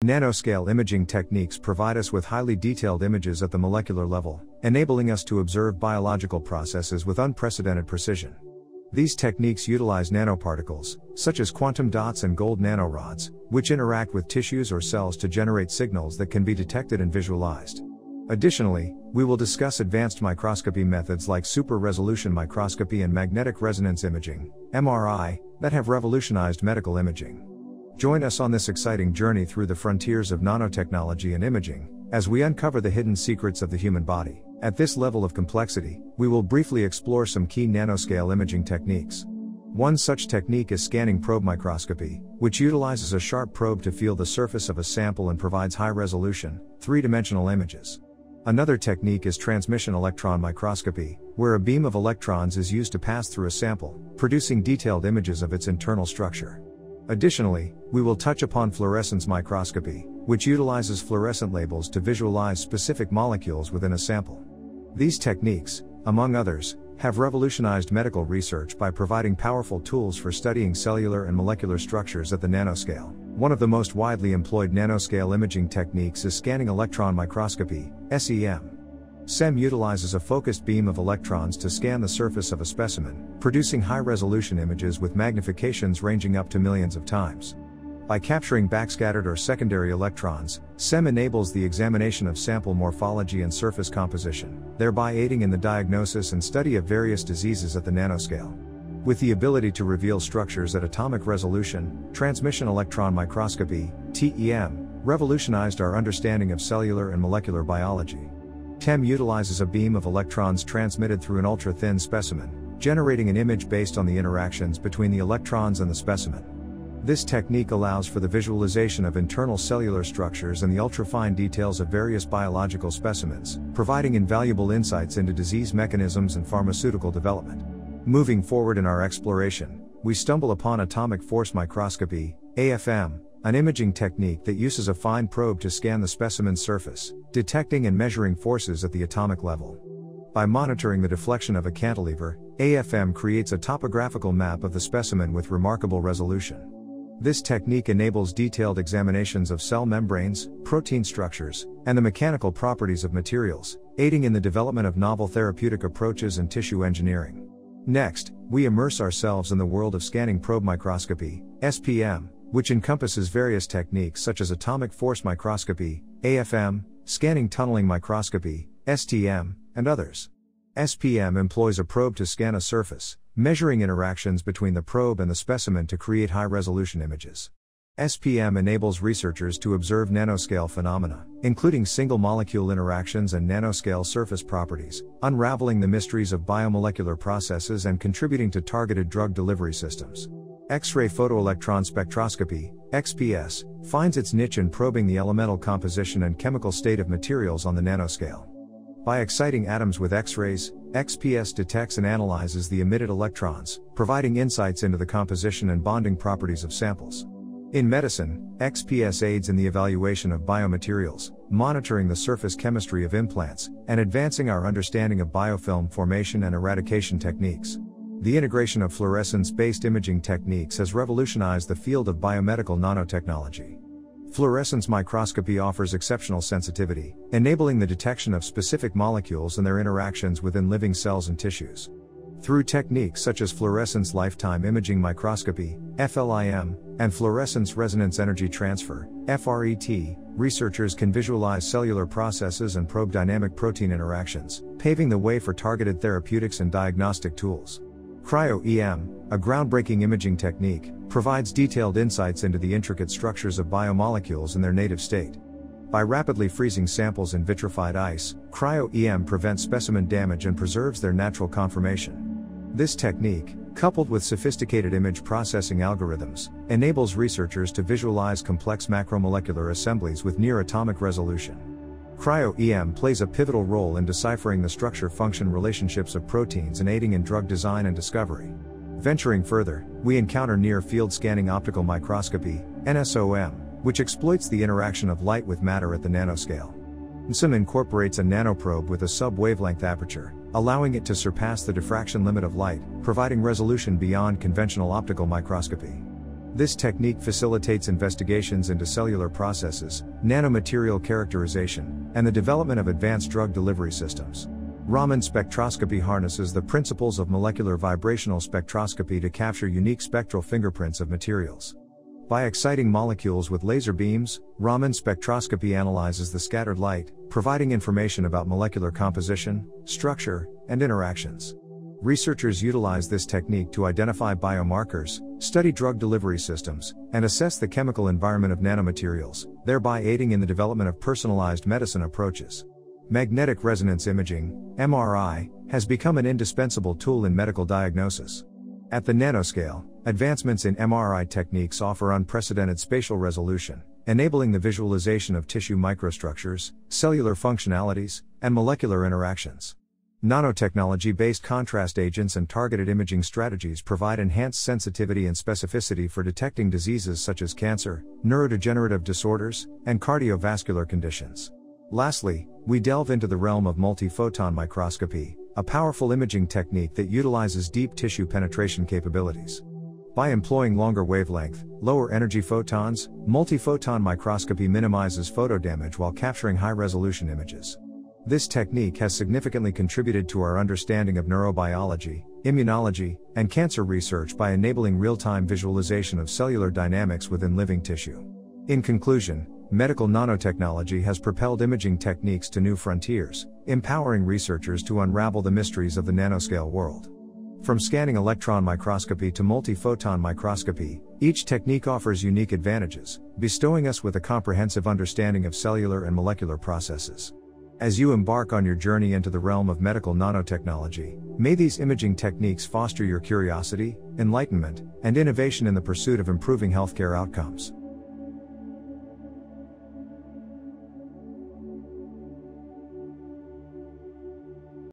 Nanoscale imaging techniques provide us with highly detailed images at the molecular level, enabling us to observe biological processes with unprecedented precision. These techniques utilize nanoparticles, such as quantum dots and gold nanorods, which interact with tissues or cells to generate signals that can be detected and visualized. Additionally, we will discuss advanced microscopy methods like super-resolution microscopy and magnetic resonance imaging, MRI, that have revolutionized medical imaging. Join us on this exciting journey through the frontiers of nanotechnology and imaging, as we uncover the hidden secrets of the human body. At this level of complexity, we will briefly explore some key nanoscale imaging techniques. One such technique is scanning probe microscopy, which utilizes a sharp probe to feel the surface of a sample and provides high-resolution, three-dimensional images. Another technique is transmission electron microscopy, where a beam of electrons is used to pass through a sample, producing detailed images of its internal structure. Additionally, we will touch upon fluorescence microscopy, which utilizes fluorescent labels to visualize specific molecules within a sample. These techniques, among others, have revolutionized medical research by providing powerful tools for studying cellular and molecular structures at the nanoscale. One of the most widely employed nanoscale imaging techniques is scanning electron microscopy, SEM. SEM utilizes a focused beam of electrons to scan the surface of a specimen, producing high-resolution images with magnifications ranging up to millions of times. By capturing backscattered or secondary electrons, SEM enables the examination of sample morphology and surface composition, thereby aiding in the diagnosis and study of various diseases at the nanoscale. With the ability to reveal structures at atomic resolution, transmission electron microscopy, TEM, revolutionized our understanding of cellular and molecular biology. TEM utilizes a beam of electrons transmitted through an ultra-thin specimen, generating an image based on the interactions between the electrons and the specimen. This technique allows for the visualization of internal cellular structures and the ultrafine details of various biological specimens, providing invaluable insights into disease mechanisms and pharmaceutical development. Moving forward in our exploration, we stumble upon atomic force microscopy, AFM, an imaging technique that uses a fine probe to scan the specimen's surface, detecting and measuring forces at the atomic level. By monitoring the deflection of a cantilever, AFM creates a topographical map of the specimen with remarkable resolution. This technique enables detailed examinations of cell membranes, protein structures, and the mechanical properties of materials, aiding in the development of novel therapeutic approaches and tissue engineering. Next, we immerse ourselves in the world of scanning probe microscopy, SPM, which encompasses various techniques such as atomic force microscopy, AFM, scanning tunneling microscopy, STM, and others. SPM employs a probe to scan a surface, measuring interactions between the probe and the specimen to create high-resolution images. SPM enables researchers to observe nanoscale phenomena, including single-molecule interactions and nanoscale surface properties, unraveling the mysteries of biomolecular processes and contributing to targeted drug delivery systems. X-ray photoelectron spectroscopy, XPS, finds its niche in probing the elemental composition and chemical state of materials on the nanoscale. By exciting atoms with X-rays, XPS detects and analyzes the emitted electrons, providing insights into the composition and bonding properties of samples. In medicine, XPS aids in the evaluation of biomaterials, monitoring the surface chemistry of implants, and advancing our understanding of biofilm formation and eradication techniques. The integration of fluorescence-based imaging techniques has revolutionized the field of biomedical nanotechnology. Fluorescence microscopy offers exceptional sensitivity, enabling the detection of specific molecules and their interactions within living cells and tissues. Through techniques such as fluorescence lifetime imaging microscopy, FLIM, and fluorescence resonance energy transfer, FRET, researchers can visualize cellular processes and probe dynamic protein interactions, paving the way for targeted therapeutics and diagnostic tools. Cryo-EM, a groundbreaking imaging technique, provides detailed insights into the intricate structures of biomolecules in their native state. By rapidly freezing samples in vitrified ice, cryo-EM prevents specimen damage and preserves their natural conformation. This technique, coupled with sophisticated image processing algorithms, enables researchers to visualize complex macromolecular assemblies with near-atomic resolution. Cryo-EM plays a pivotal role in deciphering the structure-function relationships of proteins and aiding in drug design and discovery. Venturing further, we encounter near-field scanning optical microscopy, NSOM, which exploits the interaction of light with matter at the nanoscale. NSOM incorporates a nanoprobe with a sub-wavelength aperture, allowing it to surpass the diffraction limit of light, providing resolution beyond conventional optical microscopy. This technique facilitates investigations into cellular processes, nanomaterial characterization, and the development of advanced drug delivery systems. Raman spectroscopy harnesses the principles of molecular vibrational spectroscopy to capture unique spectral fingerprints of materials. By exciting molecules with laser beams, Raman spectroscopy analyzes the scattered light, providing information about molecular composition, structure, and interactions. Researchers utilize this technique to identify biomarkers, study drug delivery systems, and assess the chemical environment of nanomaterials, thereby aiding in the development of personalized medicine approaches. Magnetic resonance imaging, MRI, has become an indispensable tool in medical diagnosis. At the nanoscale, advancements in MRI techniques offer unprecedented spatial resolution, enabling the visualization of tissue microstructures, cellular functionalities, and molecular interactions. Nanotechnology-based contrast agents and targeted imaging strategies provide enhanced sensitivity and specificity for detecting diseases such as cancer, neurodegenerative disorders, and cardiovascular conditions. Lastly, we delve into the realm of multiphoton microscopy, a powerful imaging technique that utilizes deep tissue penetration capabilities. By employing longer wavelength, lower energy photons, multiphoton microscopy minimizes photo damage while capturing high-resolution images. This technique has significantly contributed to our understanding of neurobiology, immunology, and cancer research by enabling real-time visualization of cellular dynamics within living tissue. In conclusion, medical nanotechnology has propelled imaging techniques to new frontiers, empowering researchers to unravel the mysteries of the nanoscale world. From scanning electron microscopy to multiphoton microscopy, each technique offers unique advantages, bestowing us with a comprehensive understanding of cellular and molecular processes. As you embark on your journey into the realm of medical nanotechnology, may these imaging techniques foster your curiosity, enlightenment, and innovation in the pursuit of improving healthcare outcomes.